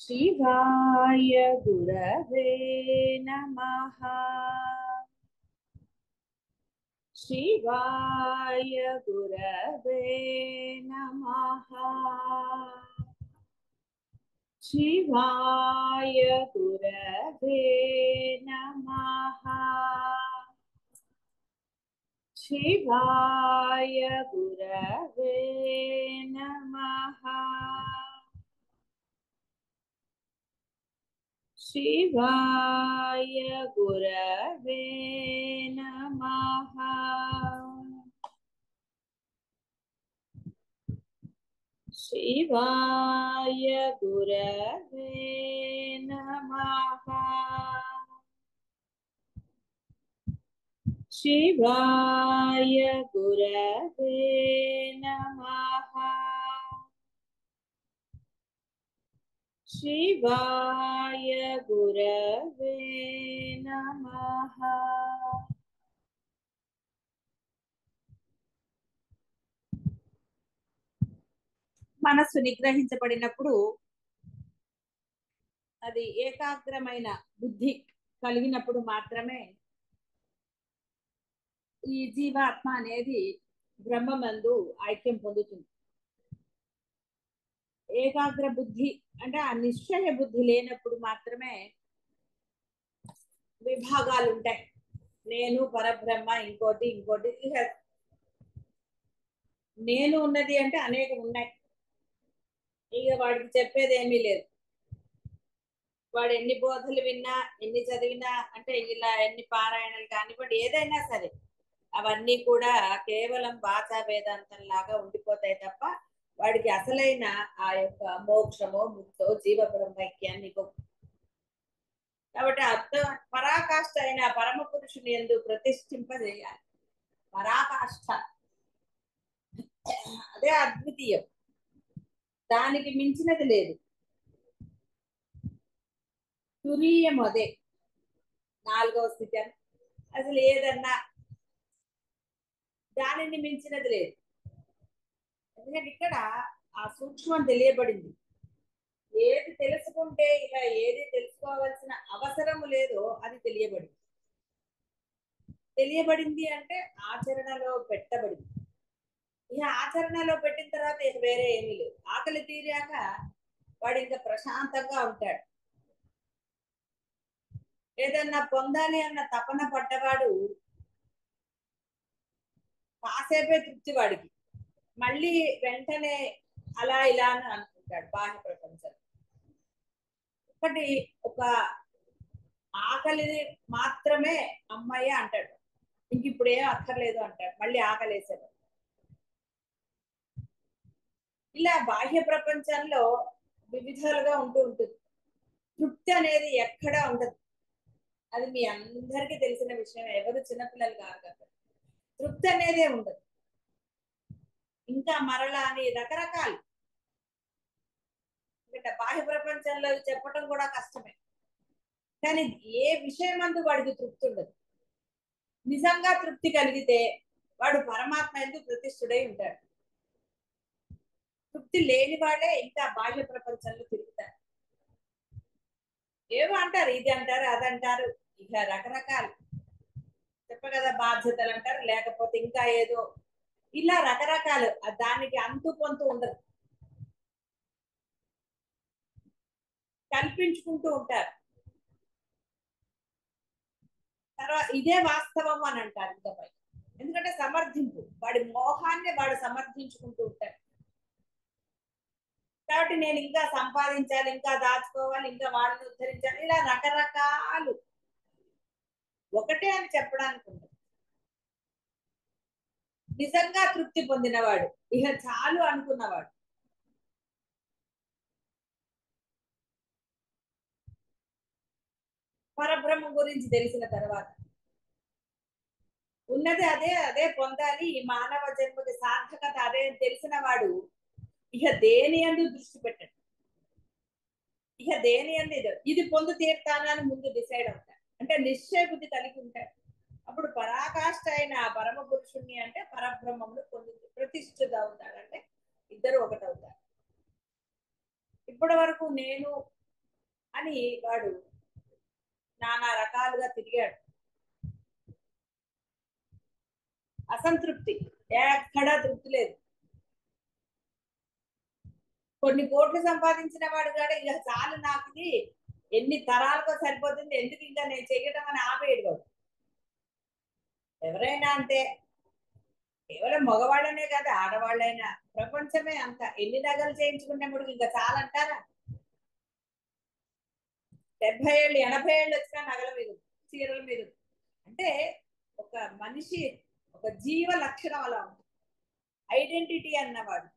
शिवाय गुरवे नमः। शिवाय गुरवे नमः। शिवाय गुरवे नमः। शिवाय गुरवे नमः। शिवाय गुरवे नमः। शिवाय गुरवे नमः। शिवाय गुरवे नमः। शिवाय गुरवे नमः। మనస్సు నిగ్రహించబడినప్పుడు అది ఏకాగ్రమైన బుద్ధి కలిగినప్పుడు మాత్రమే ఈ జీవాత్మ అనేది బ్రహ్మమందు ఐక్యం పొందుతుంది. ఏకాగ్ర బుద్ధి అంటే ఆ నిశ్చయ బుద్ధి లేనప్పుడు మాత్రమే విభాగాలు ఉంటాయి. నేను పరబ్రహ్మ ఇంకోటి ఇంకోటి. నేను ఉన్నది అంటే అనేకం ఉన్నాయి. ఇక వాడికి చెప్పేది ఏమీ లేదు. వాడు ఎన్ని బోధలు విన్నా ఎన్ని చదివినా అంటే ఇలా ఎన్ని పారాయణలు కానివ్వండి ఏదైనా సరే అవన్నీ కూడా కేవలం భాషా వేదాంతం లాగా ఉండిపోతాయి తప్ప వాడికి అసలైన ఆ యొక్క మోక్షమో ముక్తో జీవ బ్రహ్మైక్యాన్ని కాబట్టి అర్థం పరాకాష్ఠ అయిన పరమ పురుషుని యందు ప్రతిష్ఠింపజేయాలి. పరాకాష్ఠ అదే అద్వితీయం, దానికి మించినది లేదు. తురీయం అదే 4వ స్థితి. అసలు ఏదన్నా దానిని మించినది లేదు. ఎందుకంటే ఇక్కడ ఆ సూక్ష్మం తెలియబడింది. ఏది తెలుసుకుంటే ఇలా ఏది తెలుసుకోవాల్సిన అవసరము లేదో అది తెలియబడింది అంటే ఆచరణలో పెట్టబడింది. ఇక ఆచరణలో పెట్టిన తర్వాత ఇక వేరే ఏమీ లేదు. ఆకలి తీరాక వాడు ఇంకా ప్రశాంతంగా ఉంటాడు. ఏదన్నా పొందాలి అన్న తపన పడ్డవాడు కాసేపే తృప్తి వాడికి, మళ్ళీ వెంటనే అలా ఇలా అని అనుకుంటాడు. బాహ్య ప్రపంచం ఒకటి ఒక ఆకలి మాత్రమే అమ్మాయి అంటాడు, ఇంక ఇప్పుడు ఏం అక్కర్లేదు అంటాడు, మళ్ళీ ఆకలేసాడు. ఇలా బాహ్య ప్రపంచంలో వివిధాలుగా ఉంటుంది. తృప్తి అనేది ఎక్కడా ఉండదు. అది మీ అందరికీ తెలిసిన విషయం. ఎవరు చిన్నపిల్లలు కాదు కదా, తృప్తి అనేదే ఉండదు. ఇంకా మరలా అని రకరకాలు బాహ్య ప్రపంచంలో చెప్పటం కూడా కష్టమే. కానీ ఏ విషయం అందు వాడికి తృప్తి ఉండదు. నిజంగా తృప్తి కలిగితే వాడు పరమాత్మ ఎందుకు ప్రతిష్ఠుడై ఉంటాడు. తృప్తి లేని వాడే ఇంకా బాహ్య ప్రపంచంలో తిరుగుతారు. ఏమో అంటారు, ఇది అంటారు అదంటారు, ఇక రకరకాలు చెప్ప కదా, బాధ్యతలు అంటారు, లేకపోతే ఇంకా ఏదో ఇలా రకరకాలు. దానికి అంతు పొంతు ఉండదు, కల్పించుకుంటూ ఉంటారు. తర్వాత ఇదే వాస్తవం అని అంటారు ఇంకపై. ఎందుకంటే సమర్థింపు, వాడి మోహాన్ని వాడు సమర్థించుకుంటూ ఉంటాడు. కాబట్టి నేను ఇంకా సంపాదించాలి, ఇంకా దాచుకోవాలి, ఇంకా వాళ్ళని ఉద్ధరించాలి, ఇలా రకరకాలు. ఒకటే అని చెప్పడానికి ఉండదు. నిజంగా తృప్తి పొందినవాడు, ఇక చాలు అనుకున్నవాడు, పరబ్రహ్మ గురించి తెలిసిన తర్వాత ఉన్నది అదే అదే పొందాలి, ఈ మానవ జన్మకి సార్థకత అదే తెలిసిన వాడు ఇక దేని యందు దృష్టి పెట్టడు. ఇక దేని యందు ఇది పొందు తీర్థానని ముందు డిసైడ్ అవుతాడు. అంటే నిశ్చయ బుద్ధి కలిగి ఉంటాడు. అప్పుడు పరాకాష్ఠ అయిన పరమ పురుషుణ్ణి అంటే పరబ్రహ్మమును పొంది ప్రతిష్ఠిత అవుతాడు. అంటే ఇద్దరు ఒకటవుతారు. ఇప్పటి వరకు నేను అని వాడు నానా రకాలుగా తిరిగాడు. అసంతృప్తి, ఎక్కడా తృప్తి లేదు. కొన్ని కోట్లు సంపాదించిన వాడు కూడా ఇక చాలు నాకు ఇది, ఎన్ని తరాలకో సరిపోతుంది, ఎందుకు ఇంకా నేను చెయ్యడం అని ఆపేయడు వాడు. ఎవరైనా అంతే, కేవలం మగవాళ్ళనే కాదు ఆడవాళ్ళైనా, ప్రపంచమే అంత. ఎన్ని నగలు చేయించుకున్నప్పుడు ఇంకా చాలంటారా? 70 ఏళ్ళు 80 ఏళ్ళు వచ్చినా నగల మీద, చీరల మీద. అంటే ఒక మనిషి, ఒక జీవ లక్షణం అలా ఉంది. ఐడెంటిటీ అన్నవాడు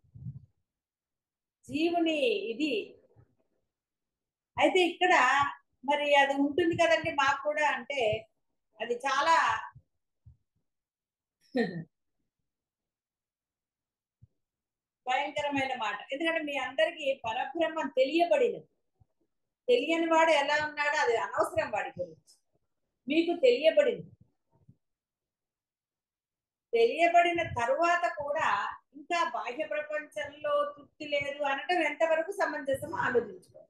జీవుని ఇది. అయితే ఇక్కడ మరి అది ఉంటుంది కదండి మాకు కూడా. అంటే అది చాలా భయంకరమైన మాట. ఎందుకంటే మీ అందరికీ పరబ్రహ్మం తెలియబడినది. తెలియని వాడు ఎలా ఉన్నాడో అది అనవసరం వాడి గురించి. మీకు తెలియబడింది. తెలియబడిన తరువాత కూడా ఇంకా బాహ్య ప్రపంచంలో తృప్తి లేదు అనటం ఎంతవరకు సమంజసం ఆలోచించుకోవాలి.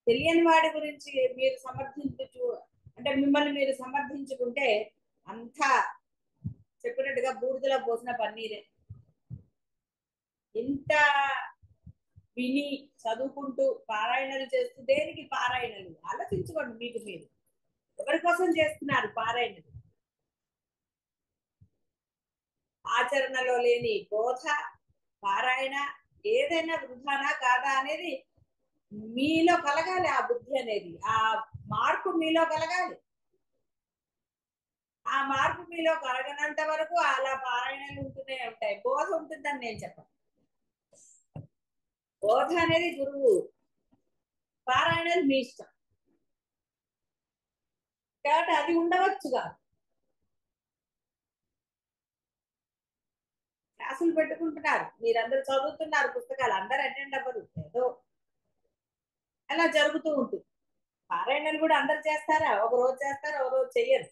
తెలియని వాడి గురించి మీరు సమర్థించు, అంటే మిమ్మల్ని మీరు సమర్థించుకుంటే అంతా చెప్పినట్టుగా బూడిదలో పోసిన పన్నీరే. ఇంత విని చదువుకుంటూ పారాయణలు చేస్తూ, దేనికి పారాయణలు ఆలోచించుకోండి. మీకు మీరు ఎవరి కోసం చేస్తున్నారు పారాయణలు? ఆచరణలో లేని బోధ, పారాయణ ఏదైనా వృధానా కాదా అనేది మీలో కలగాలి. ఆ బుద్ధి అనేది, ఆ మార్పు మీలో కలగాలి. ఆ మార్పు మీలో కలగనంత వరకు అలా పారాయణలు ఉంటూనే ఉంటాయి. బోధ ఉంటుందని నేను చెప్పను. బోధ అనేది గురువు, పారాయణలు మీ ఇష్టం. కాబట్టి అది ఉండవచ్చుగా. క్లాసులు పెట్టుకుంటున్నారు, మీరందరూ చదువుతున్నారు పుస్తకాలు, అందరూ అటెండ్ అవ్వరు, ఏదో అలా జరుగుతూ ఉంటుంది. పారాయణలు కూడా అందరు చేస్తారా? ఒక రోజు చేస్తారు, ఒక రోజు చెయ్యరు.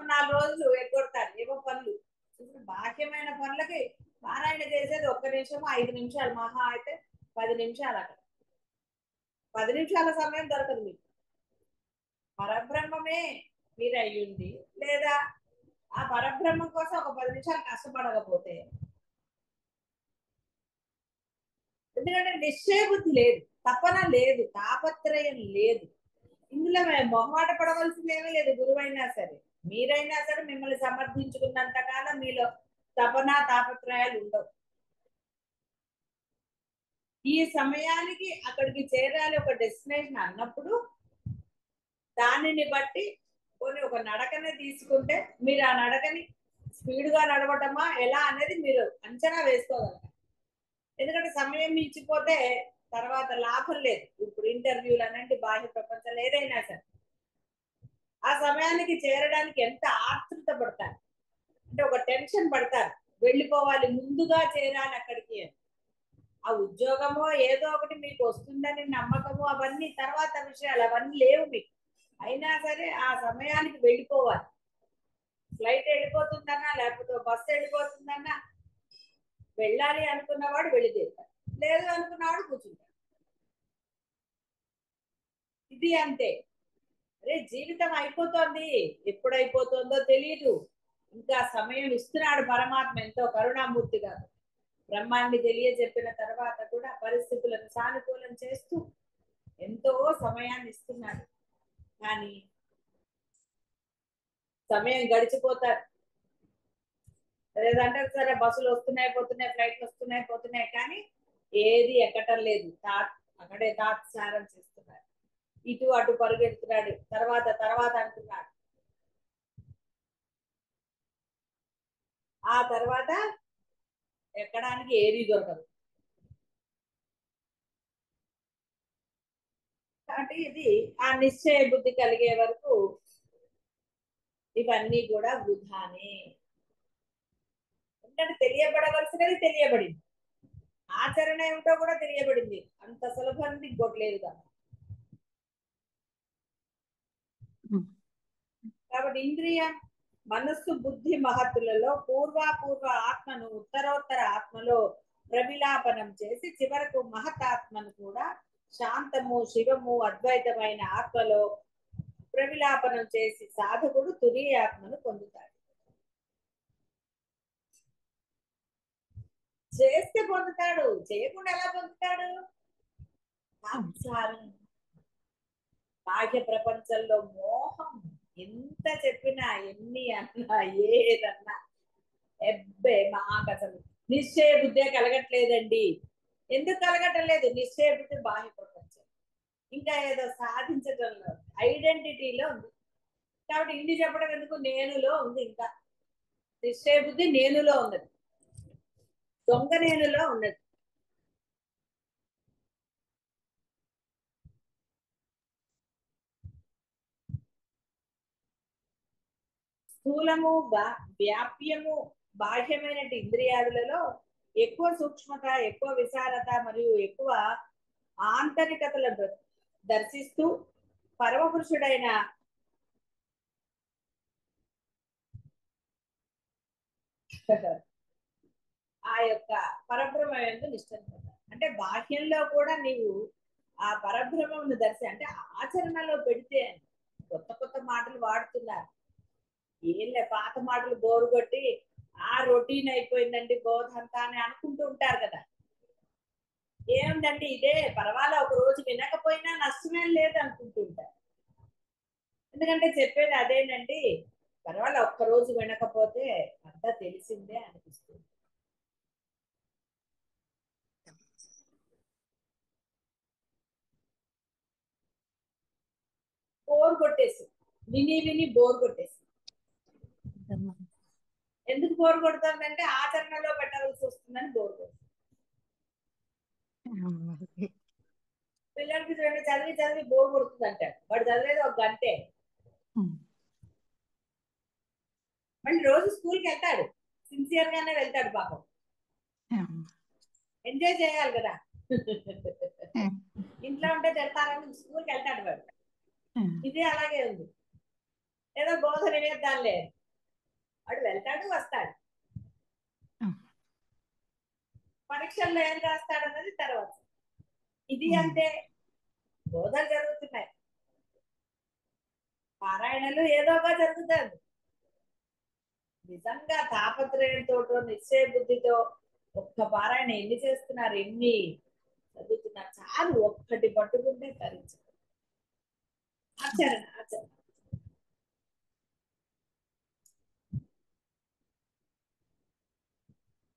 4 రోజులు ఎగ్గొడతారు ఏవో పనులు. ఇప్పుడు బాహ్యమైన పనులకి పారాయణ చేసేది 1 నిమిషం 5 నిమిషాలు, మహా అయితే 10 నిమిషాలు. అక్కడ 10 నిమిషాల సమయం దొరకదు మీకు. పరబ్రహ్మమే మీరు అయ్యుండి, లేదా ఆ పరబ్రహ్మం కోసం ఒక 10 నిమిషాలు కష్టపడకపోతే, ఎందుకంటే నిశ్చయ బుద్ధి లేదు, తపన లేదు, తాపత్రయం లేదు. ఇందులో మొహమాట పడవలసింది ఏమీ లేదు. గురువైనా సరే, మీరైనా సరే మిమ్మల్ని సమర్థించుకున్నంత కాలం మీలో తపన తాపత్రయాలు ఉండవు. ఈ సమయానికి అక్కడికి చేరాలి ఒక డెస్టినేషన్ అన్నప్పుడు, దానిని బట్టి కొన్ని ఒక నడకనే తీసుకుంటే మీరు ఆ నడకని స్పీడ్గా నడవటమా ఎలా అనేది మీరు అంచనా వేసుకోగలరు. ఎందుకంటే సమయం మించిపోతే తర్వాత లాభం లేదు. ఇప్పుడు ఇంటర్వ్యూలు అనండి, బాహ్య ప్రపంచంలో ఏదైనా సరే ఆ సమయానికి చేరడానికి ఎంత ఆతృత పడతారు, అంటే ఒక టెన్షన్ పడతారు, వెళ్ళిపోవాలి, ముందుగా చేరాలి అక్కడికి అని. ఆ ఉద్యోగమో ఏదో ఒకటి మీకు వస్తుందని నమ్మకము, అవన్నీ తర్వాత విషయాలు, అవన్నీ లేవు మీకు. అయినా సరే ఆ సమయానికి వెళ్ళిపోవాలి. ఫ్లైట్ వెళ్ళిపోతుందన్నా, లేకపోతే బస్సు వెళ్ళిపోతుందన్నా, వెళ్ళాలి అనుకున్నవాడు వెళ్ళి తీరుతాడు, లేదు అనుకున్నవాడు కూర్చుంటాడు. ఇది అంతే. అరే జీవితం అయిపోతుంది, ఎప్పుడు అయిపోతుందో తెలియదు. ఇంకా సమయం ఇస్తున్నాడు పరమాత్మ ఎంతో కరుణామూర్తిగా. బ్రహ్మాన్ని తెలియజెప్పిన తర్వాత కూడా పరిస్థితులను సానుకూలం చేస్తూ ఎంతో సమయాన్ని ఇస్తున్నాడు. కానీ సమయం గడిచిపోతారు. లేదంటే సరే బస్సులు వస్తున్నాయి పోతున్నాయి, ఫ్లైట్లు వస్తున్నాయి పోతున్నాయి, కానీ ఏది ఎక్కటం లేదు. అక్కడే తాత్సారం చేస్తున్నారు, ఇటు అటు పరుగెడుతున్నాడు, తర్వాత తర్వాత అంటున్నాడు. ఆ తర్వాత ఎక్కడానికి ఏది దొరకదు. కాబట్టి ఇది ఆ నిశ్చయ బుద్ధి కలిగే వరకు ఇవన్నీ కూడా వృధానే. ఎందుకంటే తెలియబడవలసినది తెలియబడింది, ఆచరణ ఏమిటో కూడా తెలియబడింది. అంత సులభంగా ఇంకోట్లేదు కదా. కాబట్టి ఇంద్రియ మనస్సు బుద్ధి మహత్తులలో పూర్వాపూర్వ ఆత్మను ఉత్తరోత్తర ఆత్మలో ప్రవిలాపనం చేసి చివరకు మహతాత్మను కూడా శాంతము శివము అద్వైతమైన ఆత్మలో ప్రవిలాపనం చేసి సాధకుడు తురియ ఆత్మను పొందుతాడు. చేస్తే పొందుతాడు, చేయకుండా ఎలా పొందుతాడు? సంసారం, బాహ్య ప్రపంచంలో మోహం ఎంత చెప్పినా ఎన్ని అన్నా ఏదన్నా ఎబ్బే మాకు అసలు నిశ్చయ బుద్ధే కలగట్లేదండి. ఎందుకు కలగటలేదు? నిశ్చయ బుద్ధి బాహ్య ప్రపంచం, ఇంకా ఏదో సాధించడంలో ఐడెంటిటీలో ఉంది. కాబట్టి ఇన్ని చెప్పడం ఎందుకు? నేనులో ఉంది. ఇంకా నిశ్చయ బుద్ధి నేనులో ఉన్నది, దొంగ నేనులో ఉన్నది. స్థూలము వ్యాప్యము బాహ్యమైన ఇంద్రియాదులలో ఎక్కువ సూక్ష్మత, ఎక్కువ విశాలత మరియు ఎక్కువ ఆంతరికతలను దర్శిస్తూ పరమపురుషుడైన ఆ యొక్క పరబ్రహ్మ యందు నిష్ఠను పొందాలి. అంటే బాహ్యంలో కూడా నీవు ఆ పరబ్రహ్మను అంటే ఆచరణలో పెడితే. కొత్త కొత్త మాటలు వాడుతున్నారు, ఏళ్ళే పాత మాటలు బోరు కొట్టి ఆ రొటీన్ అయిపోయిందండి బోధ అంతా అని అనుకుంటూ ఉంటారు కదా. ఏముందండి ఇదే పర్వాలే, ఒక రోజు వినకపోయినా నష్టమేం లేదు అనుకుంటూ ఉంటారు. ఎందుకంటే చెప్పేది అదేనండి, పర్వాలే ఒక్క రోజు వినకపోతే అంతా తెలిసిందే అనిపిస్తుంది. బోర్ కొట్టేసి విని విని బోర్ కొట్టేసి. ఎందుకు బోర్ కొడుతుందంటే ఆచరణలో పెట్టవలసి వస్తుందని బోర్ కొడుతుంది. పిల్లలకి చూడండి, చదివి చదివి బోర్ కొడుతుంది అంటాడు. వాడు చదివేది ఒక గంటే, మళ్ళీ రోజు స్కూల్కి వెళ్తాడు, సిన్సియర్ గానే వెళ్తాడు పాపం, ఎంజాయ్ చేయాలి కదా. ఇంట్లో ఉంటే తిడతారని స్కూల్కి వెళ్తాడు వాడు. ఇది అలాగే ఉంది, ఏదో బోధ వినేద్దాంలే, వాడు వెళ్తాడు వస్తాడు, పరీక్షల్లో ఏం రాస్తాడు అన్నది తర్వాత. ఇది అంతే, బోధలు జరుగుతున్నాయి, పారాయణలు ఏదోగా జరుగుతుంది. నిజంగా తాపత్రయంతో నిశ్చయ బుద్ధితో ఒక్క పారాయణ ఎన్ని చేస్తున్నారు, ఎన్ని చదువుతున్నారు, చాలు ఒక్కటి పట్టుకుంటే తరించు. ఆచరణ ఆచరణ.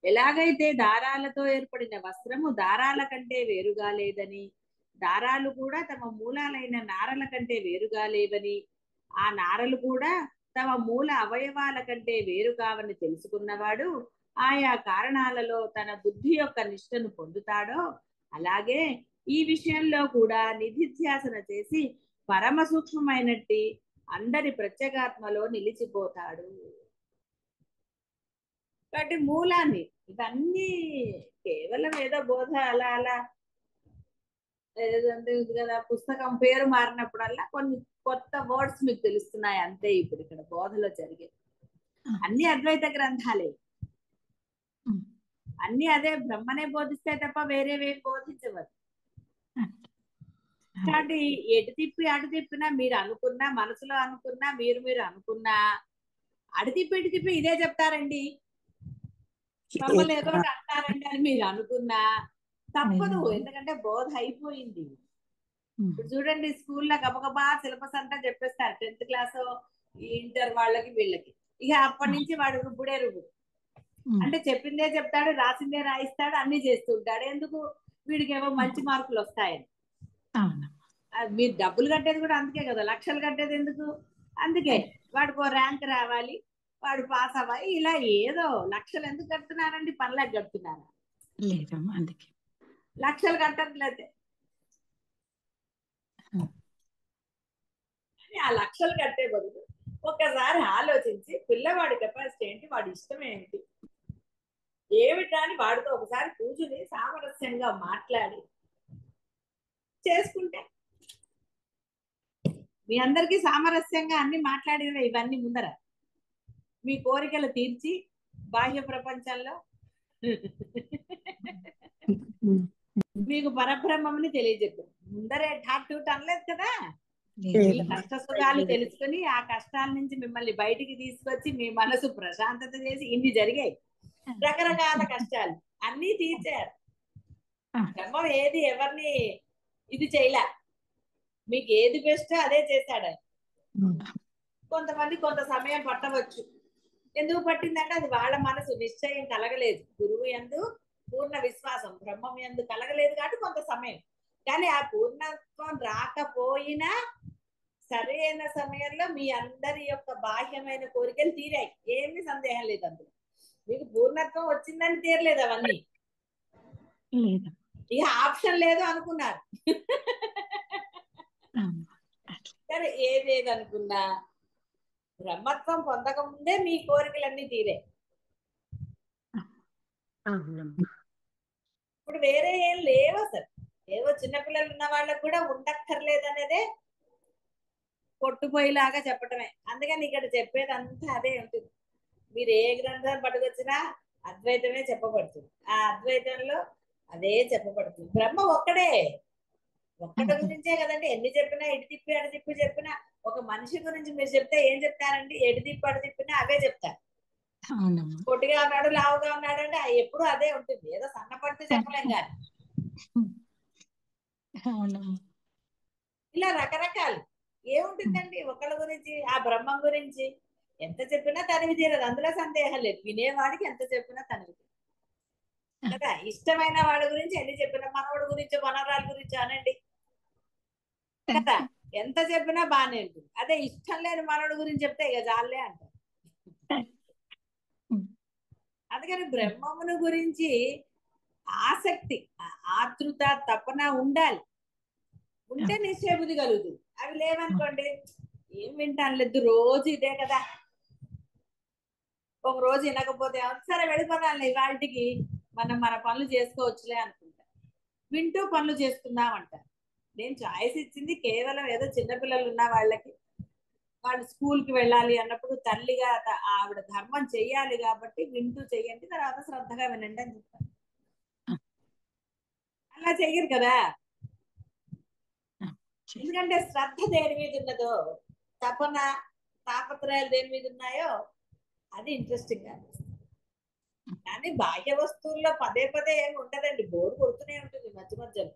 ఎలాగైతే దారాలతో ఏర్పడిన వస్త్రము దారాల కంటే వేరుగా లేదని, దారాలు కూడా తమ మూలాలైన నారల కంటే వేరుగా లేవని, ఆ నారలు కూడా తమ మూల అవయవాల కంటే వేరు కావని తెలుసుకున్నవాడు ఆయా కారణాలలో తన బుద్ధి యొక్క నిష్ఠను పొందుతాడో, అలాగే ఈ విషయంలో కూడా నిధిధ్యాసన చేసి పరమ సూక్ష్మమైనట్టి అందరి ప్రత్యేగాత్మలో నిలిచిపోతాడు. కాబట్టి మూలాన్ని, ఇవన్నీ కేవలం ఏదో బోధ అలా అలా ఏదంటే ఇది కదా, పుస్తకం పేరు మారినప్పుడల్లా కొన్ని కొత్త వర్డ్స్ మీకు తెలుస్తున్నాయి అంతే. ఇప్పుడు ఇక్కడ బోధలో జరిగే అన్ని అద్వైత గ్రంథాలే, అన్ని అదే బ్రహ్మనే బోధిస్తే తప్ప వేరేవేం బోధించవద్దు. కాబట్టి ఎటు తిప్పి అటు తిప్పినా, మీరు అనుకున్నా మనసులో అనుకున్నా, మీరు అనుకున్నా, అటు తిప్పి ఇటు తిప్పి ఇదే చెప్తారండి, మమ్మల్ని ఏదో అంటారండి అని మీరు అనుకున్నా తప్పదు. ఎందుకంటే బోధ అయిపోయింది. ఇప్పుడు చూడండి, స్కూల్లో గబగబా సిలబస్ అంతా చెప్పేస్తారు, 10th క్లాస్ ఇంటర్ వాళ్ళకి వీళ్ళకి. ఇక అప్పటి నుంచి వాడు రుబ్బుడే రుబ్బుడు, అంటే చెప్పిందే చెప్తాడు, రాసిందే రాయిస్తాడు, అన్ని చేస్తుంటాడు. ఎందుకు? వీడికేమో మంచి మార్కులు వస్తాయని. మీరు డబ్బులు కట్టేది కూడా అందుకే కదా, లక్షలు కట్టేది ఎందుకు? అందుకే వాడికి ర్యాంక్ రావాలి, వాడు పాస్ అవ్వాలి. ఇలా ఏదో లక్షలు ఎందుకు కడుతున్నారండి? పనులకు కడుతున్నారా? లేదమ్మా, అందుకే లక్షలు కట్టట్లేదు. ఆ లక్షలు కట్టే బదులు ఒక్కసారి ఆలోచించి పిల్లవాడి కెపాసిటీ ఏంటి, వాడి ఇష్టం ఏంటి, ఏమిటా అని వాడితో ఒకసారి కూర్చుని సామరస్యంగా మాట్లాడి చేసుకుంటే, మీ అందరికీ సామరస్యంగా అన్ని మాట్లాడిన ఇవన్నీ ముందర మీ కోరికలు తీర్చి బాహ్య ప్రపంచంలో మీకు పరబ్రహ్మని తెలియజెప్పారు. ముందరే ఠాట్ టూట్ అనలేదు కదా. లేదు. కష్ట సుఖాలు తెలుసుకుని ఆ కష్టాల నుంచి మిమ్మల్ని బయటికి తీసుకొచ్చి మీ మనసు ప్రశాంతత చేసి ఇన్ని జరిగాయి. రకరకాల కష్టాలు అన్ని తీర్చారు. బ్రహ్మం ఏది ఎవరిని ఇది చేయలే. మీకు ఏది బెస్ట్ అదే చేశాడు ఆయన. కొంతమంది కొంత సమయం పట్టవచ్చు. ఎందుకు పట్టిందంటే అది వాళ్ళ మనసు నిశ్చయం కలగలేదు. గురువు యందు పూర్ణ విశ్వాసం, బ్రహ్మం యందు కలగలేదు కాబట్టి కొంత సమయం. కానీ ఆ పూర్ణత్వం రాకపోయినా సరైన సమయంలో మీ అందరి యొక్క బాహ్యమైన కోరికలు తీరాయి. ఏమీ సందేహం లేదు అందులో. మీకు పూర్ణత్వం వచ్చిందని తీరలేదు అవన్నీ. ఇక ఆప్షన్ లేదు అనుకున్నారు. సరే ఏదేది అనుకున్నా బ్రహ్మత్వం పొందకముందే మీ కోరికలన్నీ తీరాయి. ఇప్పుడు వేరే ఏం లేవు అసలు. ఏవో చిన్నపిల్లలు ఉన్న వాళ్ళకు కూడా ఉండక్కర్లేదు అనేదే కొట్టుపోయేలాగా చెప్పటమే. అందుకని ఇక్కడ చెప్పేది అంతా అదే ఉంటుంది. మీరు ఏ గ్రంథం పట్టుకొచ్చినా అద్వైతమే చెప్పబడుతుంది. ఆ అద్వైతంలో అదే చెప్పబడుతుంది. బ్రహ్మ ఒక్కడే, ఒక్కటి గురించే కదండి. ఎన్ని చెప్పినా ఇటు తిప్పి అటు తిప్పి చెప్పినా, ఒక మనిషి గురించి మీరు చెప్తే ఏం చెప్తారండి? ఎటు తిప్పి అటు తిప్పినా అవే చెప్తారు. పొట్టిగా ఉన్నాడు, లావుగా ఉన్నాడు అంటే ఎప్పుడు అదే ఉంటుంది. ఏదో సన్నపడితే చెప్పలేం కానీ ఇలా రకరకాలు ఏముంటుందండి ఒకళ్ళ గురించి. ఆ బ్రహ్మం గురించి ఎంత చెప్పినా తనివి తీరదు, అందులో సందేహం లేదు. వినేవాడికి ఎంత చెప్పినా తనివి తీరదు కదా. ఇష్టమైన వాడి గురించి ఎన్ని చెప్పినా, మనవడి గురించి మనవరాల గురించి అనండి కదా, ఎంత చెప్పినా బాగానే ఉంటుంది. అదే ఇష్టం లేని మనవడి గురించి చెప్తే ఇక జాలే అంటారు. అందుకని బ్రహ్మమును గురించి ఆసక్తి, ఆతృత, తపన ఉండాలి. ఉంటే నిశ్చయబుద్ధి కలుగుతుంది. అవి లేవనుకోండి ఏం వింటాను లేదు, రోజు ఇదే కదా. ఒక రోజు వినకపోతే సరే వెళ్ళిపోదాంలే వాటికి, మనం మన పనులు చేసుకోవచ్చులే అనుకుంటా. వింటూ పనులు చేసుకుందాం అంటారు. నేను చాయిస్ ఇచ్చింది కేవలం ఏదో చిన్నపిల్లలు ఉన్న వాళ్ళకి, వాళ్ళు స్కూల్కి వెళ్ళాలి అన్నప్పుడు తల్లిగా ఆవిడ ధర్మం చెయ్యాలి కాబట్టి వింటూ చెయ్యండి, తర్వాత శ్రద్ధగా వినండి అని చెప్తాను. అలా చెయ్యరు కదా. ఎందుకంటే శ్రద్ధ దేని మీద ఉన్నదో, తపన తాపత్రయాలు దేని మీద ఉన్నాయో అది ఇంట్రెస్టింగ్ గా. కానీ బాహ్య వస్తువుల్లో పదే పదే ఏమి ఉంటదండి, బోర్ కొడుతూనే ఉంటుంది మధ్య మధ్యలో.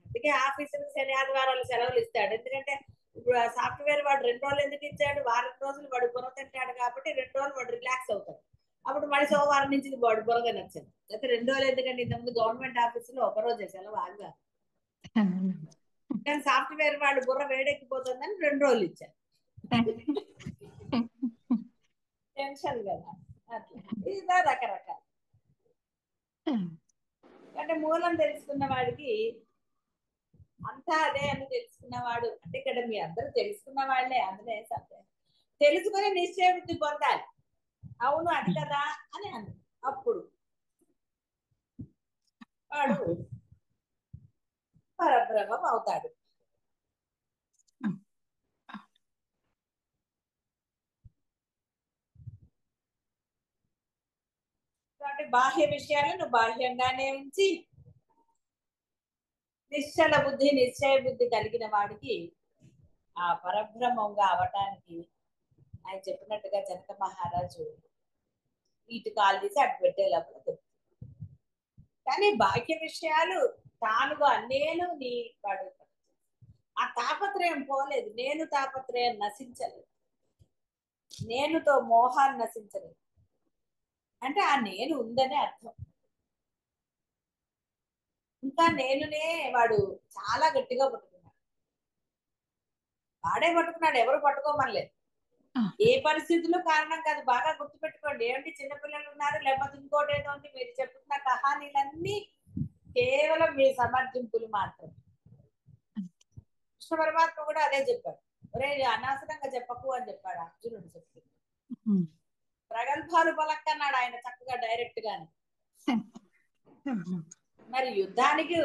అందుకే ఆఫీసులకు శని ఆదివారాలు సెలవులు ఇస్తాడు. ఎందుకంటే ఇప్పుడు సాఫ్ట్వేర్ వాడు 2 రోజులు ఎందుకు ఇచ్చాడు? వారం రోజులు వాడు బుర్ర తింటాడు కాబట్టి 2 రోజులు వాడు రిలాక్స్ అవుతాడు. అప్పుడు మళ్ళీ సోమవారం నుంచి వాడు బుర్రగా నచ్చాడు. అయితే 2 రోజులు ఎందుకంటే ఇంతకుముందు గవర్నమెంట్ ఆఫీసులో ఒక రోజే సెలవు ఆగా. కానీ సాఫ్ట్వేర్ వాడు బుర్ర వేడెక్కిపోతుందని 2 రోజులు ఇచ్చారు. టెన్షన్ కదా అట్లా. ఇదా రకరకాల. అంటే మూలం తెలుసుకున్న వాడికి అంతా అదే అని తెలుసుకున్నవాడు అంటే ఇక్కడ మీ అందరూ తెలుసుకున్న వాళ్ళే, అందులో సందేహం. తెలుసుకుని నిశ్చయ బుద్ధి పొందాలి. అవును అది కదా అని అన్న అప్పుడు వాడు పరబ్రహ్మం అవుతాడు. కాబట్టి బాహ్య విషయాలను బాహ్యంగానే ఉంచి నిశ్చల బుద్ధి నిశ్చయ బుద్ధి కలిగిన వాడికి ఆ పరబ్రహ్మంగా అవటానికి ఆయన చెప్పినట్టుగా జనక మహారాజు ఇటు కాలు తీసి అటు పెట్టే లోపల దొరుకుతుంది. కానీ బాహ్య విషయాలు తానుగా నేను నీ వాడు ఆ తాపత్రయం పోలేదు. నేను తాపత్రయం నశించలేదు, నేనుతో మోహాన్ని నశించలేదు. అంటే ఆ నేను ఉందనే అర్థం. ఇంకా నేనునే వాడు చాలా గట్టిగా పట్టుకున్నాడు. వాడే పట్టుకున్నాడు, ఎవరు పట్టుకోమనలేదు. ఏ పరిస్థితుల్లో కారణం కాదు. బాగా గుర్తుపెట్టుకోండి. ఏమిటి చిన్నపిల్లలు ఉన్నారు లేకపోతే ఇంకోటి ఏదో ఉంది, మీరు చెప్తున్న కహానీలన్నీ కేవలం మీ సమర్థింపులు మాత్రం. కృష్ణ పరమాత్మ కూడా అదే చెప్పాడు. ఒరే అనవసరంగా చెప్పకు అని చెప్పాడు అర్జునుడు. చెప్పి ప్రగల్భాలు పలక్కన్నాడు ఆయన చక్కగా డైరెక్ట్ గానే. మరి యుద్ధానికి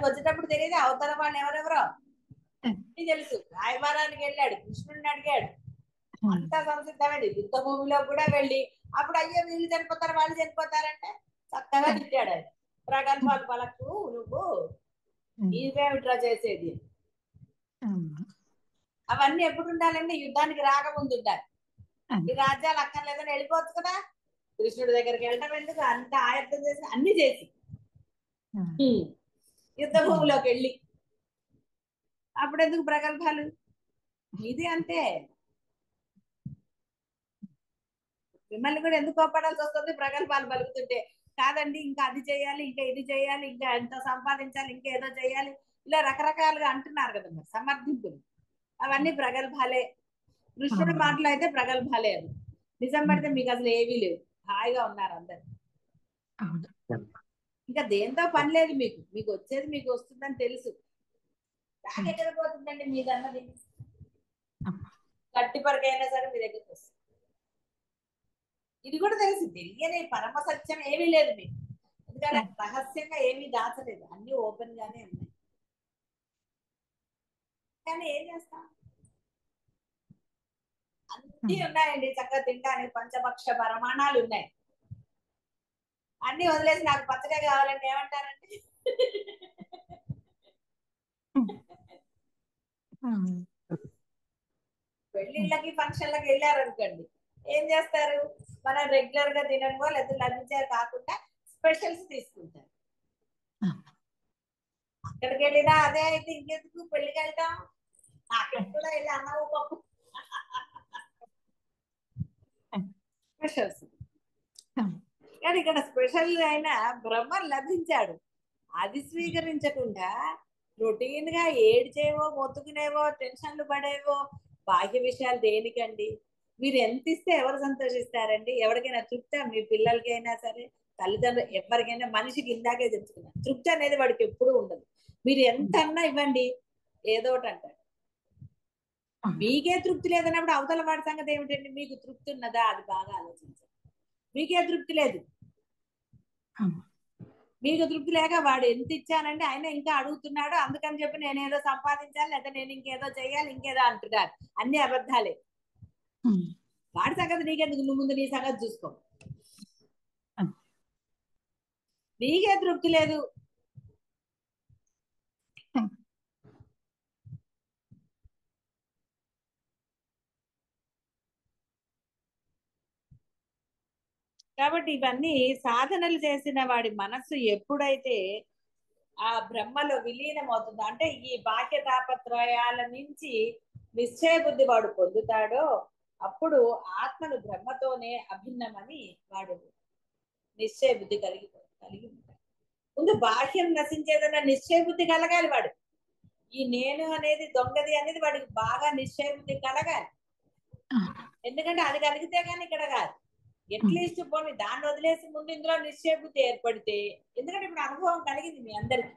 వచ్చేటప్పుడు తెలియదు అవతల వాళ్ళు ఎవరెవరో తెలుసు. రాయబారానికి వెళ్ళాడు, కృష్ణుడిని అడిగాడు, అంతా సంసిద్ధమైంది. యుద్ధ భూమిలో కూడా వెళ్ళి అప్పుడు అయ్యో వీళ్ళు చనిపోతారు వాళ్ళు చనిపోతారంటే చక్కగా తిట్టాడు ఆయన. ప్రగల్భాలు పలకు నువ్వు ఇవేమిట్రా చేసేది. అవన్నీ ఎప్పుడు ఉండాలంటే యుద్ధానికి రాకముందు ఉండాలి. ఈ రాజ్యాలు అక్కర్లేదని వెళ్ళిపోవచ్చు కదా. కృష్ణుడి దగ్గరికి వెళ్ళటం ఎందుకు, అంత ఆయత్తం చేసి అన్ని చేసి యుద్ధ భూమిలోకి వెళ్ళి అప్పుడు ఎందుకు ప్రగల్భాలు. ఇది అంతే. మిమ్మల్ని కూడా ఎందుకు కోపడాల్సి వస్తుంది ప్రగల్భాలు పలుకుతుంటే. కాదండి ఇంకా అది చేయాలి, ఇంకా ఇది చేయాలి, ఇంకా ఎంత సంపాదించాలి, ఇంకా ఏదో చేయాలి, ఇలా రకరకాలుగా అంటున్నారు కదా మరి సమర్థింపులు. అవన్నీ ప్రగల్భాలే. కృష్ణుడి మాటలు అయితే ప్రగల్భాలే. అది నిజం పడితే మీకు అసలు ఏవీ లేవు, హాయిగా ఉన్నారు అందరు. ఇంకా దేంతో పని లేదు మీకు. మీకు వచ్చేది మీకు వస్తుందని తెలుసు. దాని ఎక్కడ పోతుందండి మీదన్నది. గట్టి పరకైనా సరే మీ దగ్గరికి వస్తుంది. ఇది కూడా తెలుసు. తెలియని పరమ సత్యం ఏమీ లేదు మీకు. ఎందుకంటే రహస్యంగా ఏమీ దాచలేదు, అన్ని ఓపెన్ గానే ఉన్నాయి. కానీ ఏం చేస్తాం, అన్ని ఉన్నాయండి చక్కగా తినడానికి. పంచభక్ష ప్రమాణాలు ఉన్నాయి. అన్ని వదిలేసి నాకు పచ్చగా కావాలంటే ఏమంటారండి. పెళ్లిళ్ళకి ఫంక్షన్లకి వెళ్ళారు అనుకోండి, ఏం చేస్తారు, మనం రెగ్యులర్ గా తినడమో లేదా లభించే కాకుండా స్పెషల్స్ తీసుకుంటారు. అక్కడికి వెళ్ళినా అదే అయితే ఇంకెందుకు పెళ్లికి వెళ్తాం. అక్కడ కూడా వెళ్ళి అన్నవు పప్పు స్పెషల్స్. కానీ ఇక్కడ స్పెషల్ అయినా బ్రహ్మ లభించాడు, అది స్వీకరించకుండా రొటీన్ గా ఏడ్చేవో మొత్తుకునేవో టెన్షన్లు పడేవో బాహ్య విషయాలు దేనికండి. మీరు ఎంత ఇస్తే ఎవరు సంతోషిస్తారండి. ఎవరికైనా తృప్తి, మీ పిల్లలకైనా సరే తల్లిదండ్రులు ఎవరికైనా, మనిషికి ఇందాకే తెలుసుకున్నాను, తృప్తి అనేది వాడికి ఎప్పుడూ ఉండదు. మీరు ఎంత అన్నా ఇవ్వండి ఏదో ఒకటి అంటారు. మీకే తృప్తి లేదన్నప్పుడు అవతల వాడి సంగతి ఏమిటండి. మీకు తృప్తి ఉన్నదా, అది బాగా ఆలోచించండి. మీకే తృప్తి లేదు, మీకు తృప్తి లేక వాడు ఎంత ఇచ్చానంటే ఆయన ఇంకా అడుగుతున్నాడు, అందుకని చెప్పి నేనేదో సంపాదించాలి లేదా నేను ఇంకేదో చేయాలి ఇంకేదో అంటున్నాడు. అన్ని అబద్ధాలే. వాడి సంగతి నీకెందుకు, నువ్వు ముందు నీ సంగతి చూసుకో. నీకే తృప్తి లేదు. కాబట్టి ఇవన్నీ సాధనలు చేసిన వాడి మనస్సు ఎప్పుడైతే ఆ బ్రహ్మలో విలీనం అవుతుందో, అంటే ఈ బాహ్య తాపత్రయాల నుంచి నిశ్చయ బుద్ధి వాడు పొందుతాడో, అప్పుడు ఆత్మను బ్రహ్మతోనే అభిన్నమని వాడు నిశ్చయ బుద్ధి కలిగి ఉంటాడు. ముందు బాహ్యం నశించేదన్న నిశ్చయ బుద్ధి కలగాలి వాడు. ఈ నేను అనేది దొంగది అనేది వాడికి బాగా నిశ్చయ బుద్ధి కలగాలి. ఎందుకంటే అది కలిగితే కానీ ఇక్కడ కాదు. ఎట్లీస్ట్ పోనీ దాన్ని వదిలేసి ముందు ఇందులో నిశ్చయ బుద్ధి ఏర్పడితే, ఎందుకంటే ఇప్పుడు అనుభవం కలిగింది మీ అందరికి,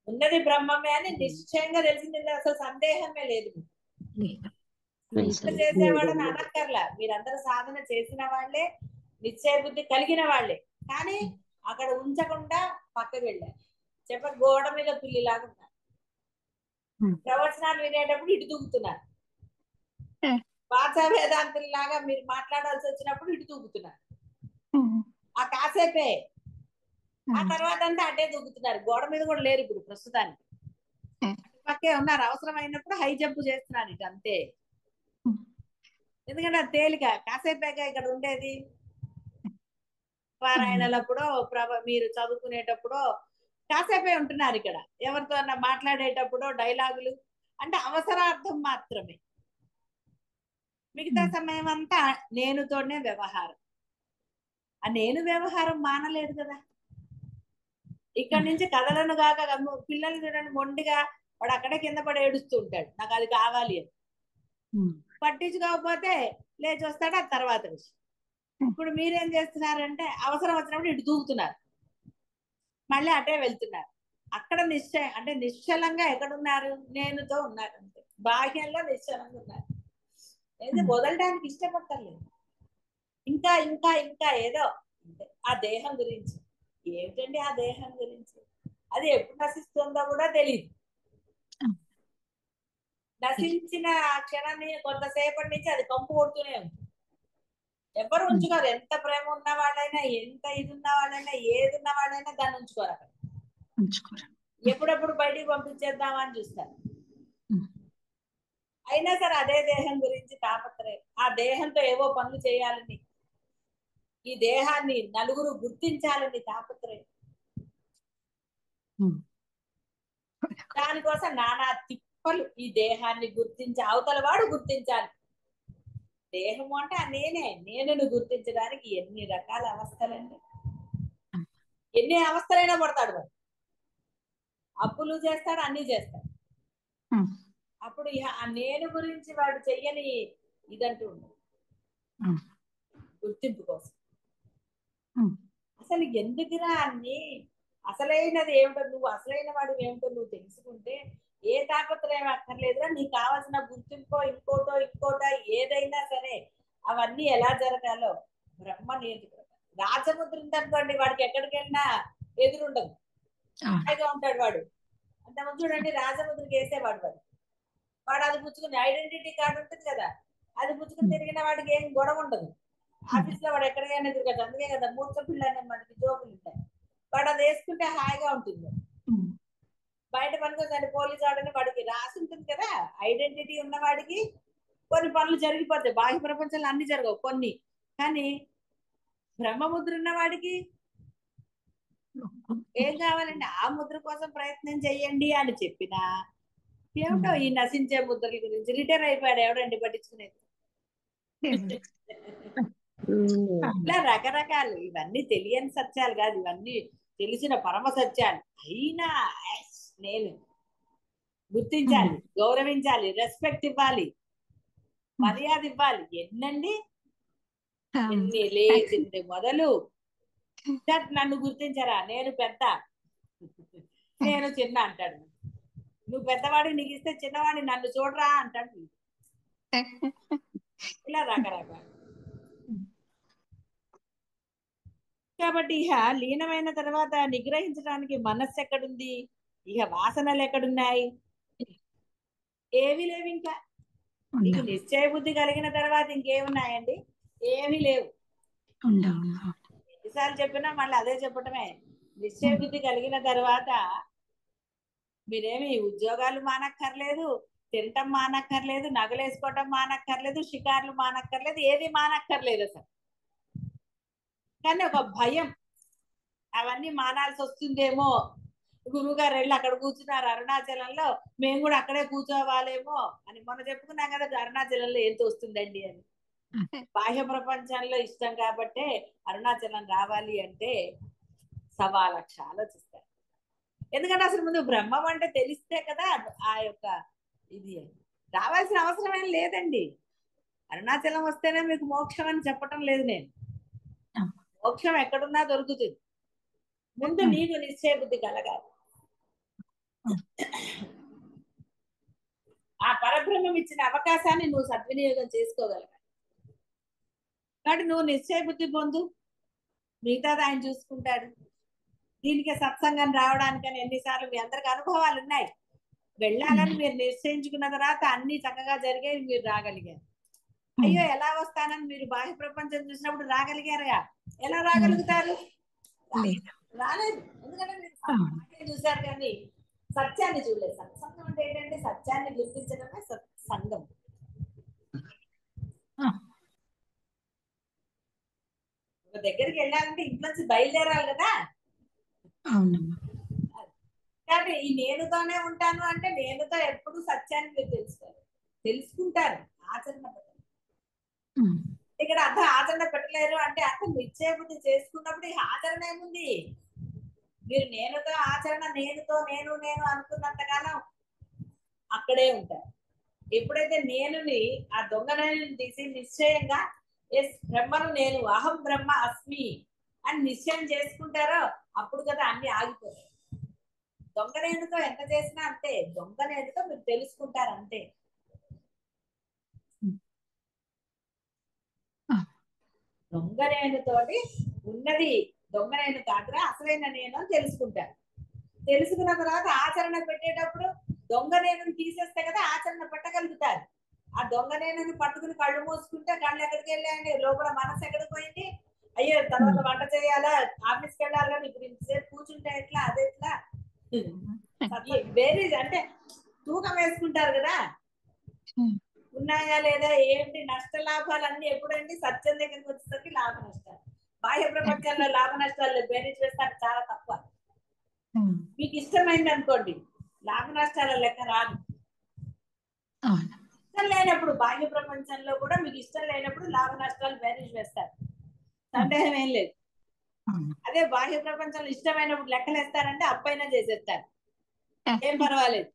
ఉన్నది బ్రహ్మమే అని నిశ్చయంగా తెలిసింది, అసలు సందేహమే లేదు. చేసేవాడని అనక్కర్లా, మీరందరూ సాధన చేసిన వాళ్ళే, నిశ్చయ బుద్ధి కలిగిన వాళ్ళే. కానీ అక్కడ ఉంచకుండా పక్కకి వెళ్ళారు. చెప్ప గోడ మీద పిల్లిలాగా ఉన్నారు. ప్రవచనాలు వినేటప్పుడు ఇటు దూకుతున్నారు. భాషా వేదాంతుల్లాగా మీరు మాట్లాడాల్సి వచ్చినప్పుడు ఇటు దూకుతున్నారు. ఆ కాసేపే, ఆ తర్వాత అంతా అటే దూకుతున్నారు. గోడ మీద కూడా లేరు ఇప్పుడు ప్రస్తుతానికి, పక్కే ఉన్నారు. అవసరమైనప్పుడు హై జంప్ చేస్తున్నారు ఇటు, అంతే. ఎందుకంటే అది తేలిక, కాసేపేగా ఇక్కడ ఉండేది. పారాయణలప్పుడు మీరు చదువుకునేటప్పుడు కాసేపే ఉంటున్నారు. ఇక్కడ ఎవరితో మాట్లాడేటప్పుడు డైలాగులు అంటే అవసరార్థం మాత్రమే. మిగతా సమయం అంతా నేనుతోనే వ్యవహారం. ఆ నేను వ్యవహారం మానలేదు కదా. ఇక్కడి నుంచి కదలను కాక పిల్లలు చూడండి, మొండిగా వాడు అక్కడే కింద పడి ఏడుస్తూ ఉంటాడు, నాకు అది కావాలి అని. పట్టించుకోకపోతే లేచి వస్తాడు, అది తర్వాత విషయం. ఇప్పుడు మీరేం చేస్తున్నారంటే అవసరం వచ్చినప్పుడు ఇటు దూకుతున్నారు, మళ్ళీ అటే వెళ్తున్నారు. అక్కడ నిశ్చయం అంటే నిశ్చలంగా ఎక్కడున్నారు, నేనుతో ఉన్నారు అంతే. బాహ్యంలో నిశ్చలంగా ఉన్నారు, ఏదో వదలడానికి ఇష్టపడతలేదు. ఇంకా ఇంకా ఇంకా ఏదో ఆ దేహం గురించి. ఏమిటండి ఆ దేహం గురించి, అది ఎప్పుడు నశిస్తుందో కూడా తెలియదు. నశించిన క్షణాన్ని కొంతసేపటి నుంచి అది కంపు కొడుతూనే ఉంది. ఎవరు ఉంచుకోరు. ఎంత ప్రేమ ఉన్న వాళ్ళైనా, ఎంత ఇది ఉన్న వాళ్ళైనా, ఏది ఉన్న వాళ్ళైనా దాన్ని ఉంచుకోరు అక్కడ. ఉంచుకోరు. ఎప్పుడెప్పుడు బయటికి పంపించేద్దామా అని చూస్తారు. అయినా సరే అదే దేహం గురించి తాపత్రయం. ఆ దేహంతో ఏవో పనులు చేయాలని, ఈ దేహాన్ని నలుగురు గుర్తించాలని తాపత్రయం. దానికోసం నానా తిప్పలు. ఈ దేహాన్ని గుర్తించి అవతల వాడు గుర్తించాలి. దేహము అంటే ఆ నేనును గుర్తించడానికి ఎన్ని రకాల అవస్థలండి. ఎన్ని అవస్థలైనా పడతాడు వాడు. అప్పులు చేస్తాడు, అన్ని చేస్తాడు. అప్పుడు ఆ నేను గురించి వాడు చెయ్యని ఇదంటూ ఉండదు. గుర్తింపు కోసం అసలు ఎందుకురా అన్ని అసలైనది ఏమిటో, నువ్వు అసలైన వాడు ఏమిటో నువ్వు తెలుసుకుంటే ఏ తాపత్రయం అక్కర్లేదురా. నీకు కావాల్సిన గుర్తింపో ఇంకోటో ఏదైనా సరే అవన్నీ ఎలా జరగాలో బ్రహ్మ నేర్చుకుంటాడు. రాజముద్ర ఉందనుకోండి, వాడికి ఎక్కడికి వెళ్ళినా ఎదురుండదు, హాయిగా ఉంటాడు వాడు. అంతమంది చూడండి, రాజముద్రకి వేసేవాడు వాడు అది పుచ్చుకుని ఐడెంటిటీ కార్డు ఉంటుంది కదా, అది పుచ్చుకుని తిరిగిన వాడికి ఏం గొడవ ఉండదు. ఆఫీస్ లో వాడు ఎక్కడికైనా తిరగదు. అందుకే కదా మూర్ఖ పిల్లనే మనకి జోకులు ఉంటాయి. వాడు అది వేసుకుంటే హాయిగా ఉంటుంది. బయట పనుకోసారి పోలీసు వాడని వాడికి రాసి ఉంటుంది కదా, ఐడెంటిటీ ఉన్న వాడికి కొన్ని పనులు జరిగిపోతాయి. బాహ్య ప్రపంచంలో అన్ని జరగవు కొన్ని, కానీ బ్రహ్మముద్ర ఉన్న వాడికి ఏం కావాలండి, ఆ ముద్ర కోసం ప్రయత్నం చెయ్యండి అని చెప్పినా ఏమిటో ఈ నశించే ముద్రల గురించి రిటైర్ అయిపోయాడు ఎవడండి పట్టించుకునేది. ఇలా రకరకాలు, ఇవన్నీ తెలియని సత్యాలు కాదు, ఇవన్నీ తెలిసిన పరమ సత్యాలు. అయినా నేను గుర్తించాలి, గౌరవించాలి, రెస్పెక్ట్ ఇవ్వాలి, మర్యాద ఇవ్వాలి. ఎన్నండి, ఎన్ని లేచింది మొదలు. నన్ను గుర్తించరా, నేను పెద్ద, నేను చిన్న అంటాడు. నువ్వు పెద్దవాడికి నీకు ఇస్తే చిన్నవాడిని నన్ను చూడరా అంటాడు. ఇలా రకరకాల. కాబట్టి ఇహ లీనమైన తర్వాత నిగ్రహించడానికి మనస్సు ఎక్కడుంది, ఇహ వాసనలు ఎక్కడున్నాయి, ఏమీ లేవు. ఇంకా నీకు నిశ్చయ బుద్ధి కలిగిన తర్వాత ఇంకేమున్నాయండి, ఏమీ లేవు. ఎన్నిసార్లు చెప్పినా మళ్ళీ అదే చెప్పటమే. నిశ్చయ బుద్ధి కలిగిన తర్వాత మీరేమి ఉద్యోగాలు మానక్కర్లేదు, తినటం మానక్కర్లేదు, నగలేసుకోవటం మానక్కర్లేదు, షికార్లు మానక్కర్లేదు, ఏది మానక్కర్లేదు అసలు. కానీ ఒక భయం, అవన్నీ మానాల్సి వస్తుందేమో, గురువు గారు వెళ్ళి అక్కడ కూర్చున్నారు అరుణాచలంలో, మేము కూడా అక్కడే కూర్చోవాలేమో అని మొన్న చెప్పుకున్నాం కదా, అరుణాచలంలో ఏం తోస్తుందండి అని. బాహ్య ప్రపంచంలో ఇష్టం కాబట్టే అరుణాచలం రావాలి అంటే 1,00,000 ఆలోచిస్తారు. ఎందుకంటే అసలు ముందు బ్రహ్మం అంటే తెలిస్తే కదా ఆ యొక్క ఇది. రావాల్సిన అవసరం ఏం లేదండి. అరుణాచలం వస్తేనే మీకు మోక్షం అని చెప్పటం లేదు నేను. మోక్షం ఎక్కడున్నా దొరుకుతుంది, ముందు నీకు నిశ్చయ బుద్ధి కలగాలి. ఆ పరబ్రహ్మం ఇచ్చిన అవకాశాన్ని నువ్వు సద్వినియోగం చేసుకోగలగాలి. కాబట్టి నువ్వు నిశ్చయ బుద్ధి పొందు, మిగతాది ఆయన చూసుకుంటాడు. దీనికి సత్సంగం రావడానికని ఎన్నిసార్లు మీ అందరికి అనుభవాలు ఉన్నాయి. వెళ్ళాలని మీరు నిశ్చయించుకున్న తర్వాత అన్ని చక్కగా జరిగేవి, మీరు రాగలిగారు. అయ్యో ఎలా వస్తానని మీరు బాహ్య ప్రపంచం చూసినప్పుడు రాగలిగారుగా, ఎలా రాగలుగుతారు? రాలేదు. ఎందుకంటే మీరు చూశారు కానీ సత్యాన్ని చూడలేదు. సత్సంగం అంటే ఏంటంటే సత్యాన్ని గుర్తించడమే సత్సంగం. ఒక దగ్గరికి వెళ్ళాలంటే ఇంట్లోంచి బయలుదేరాలి కదా. కాబట్టి ఈ నేనుతోనే ఉంటాను అంటే నేనుతో ఎప్పుడు సత్యాన్ని మీరు తెలుసుకుంటారు, ఆచరణ పెట్టారు. ఇక్కడ అర్థం ఆచరణ పెట్టలేరు అంటే అర్థం నిశ్చయ బుద్ధి చేసుకున్నప్పుడు ఈ ఆచరణ ఏముంది. మీరు నేనుతో ఆచరణ, నేను అనుకున్నంతకాలం అక్కడే ఉంటారు. ఎప్పుడైతే నేనుని ఆ దొంగని తీసి నిశ్చయంగా ఎస్ బ్రహ్మను నేను, అహం బ్రహ్మ అస్మి అని నిశ్చయం చేసుకుంటారో అప్పుడు కదా అన్ని ఆగిపోతాయి. దొంగనేనుతో ఎంత చేసినా అంతే, దొంగనేనుతో మీరు తెలుసుకుంటారు అంతే. దొంగనేనుతోటి ఉన్నది దొంగనేను కాదురా, అసలైన నేను అని తెలుసుకుంటారు. తెలుసుకున్న తర్వాత ఆచరణ పెట్టేటప్పుడు దొంగనేను తీసేస్తే కదా ఆచరణ పెట్టగలుగుతారు. ఆ దొంగనేనని పట్టుకుని కళ్ళు మూసుకుంటే కళ్ళు ఎక్కడికి వెళ్ళాయండి, లోపల మనసు ఎక్కడికి పోయింది. అయ్యో తర్వాత వంట చేయాలా, ఆఫీస్కి వెళ్ళాలి, కానీ ఇప్పుడు ఇంతసేపు కూర్చుంటే ఎట్లా, అది ఎట్లా. వేరే అంటే తూకం వేసుకుంటారు కదా, ఉన్నాయా లేదా ఏంటి, నష్ట లాభాలన్నీ ఎప్పుడండి సత్యం దగ్గరికి వచ్చేసరికి లాభ నష్టాలు. బాహ్య ప్రపంచంలో లాభ నష్టాలు బేరీజ్ వేస్తారు చాలా తక్కువ. మీకు ఇష్టమైంది అనుకోండి లాభ నష్టాల లెక్క రాదు. ఇష్టం లేనప్పుడు బాహ్య ప్రపంచంలో కూడా మీకు ఇష్టం లేనప్పుడు లాభ నష్టాలు బేరీజ్ వేస్తారు, సందేహం ఏం లేదు. అదే బాహ్య ప్రపంచంలో ఇష్టమైనప్పుడు లెక్కలు వేస్తారంటే అప్పైనా చేసేస్తారు, ఏం పర్వాలేదు,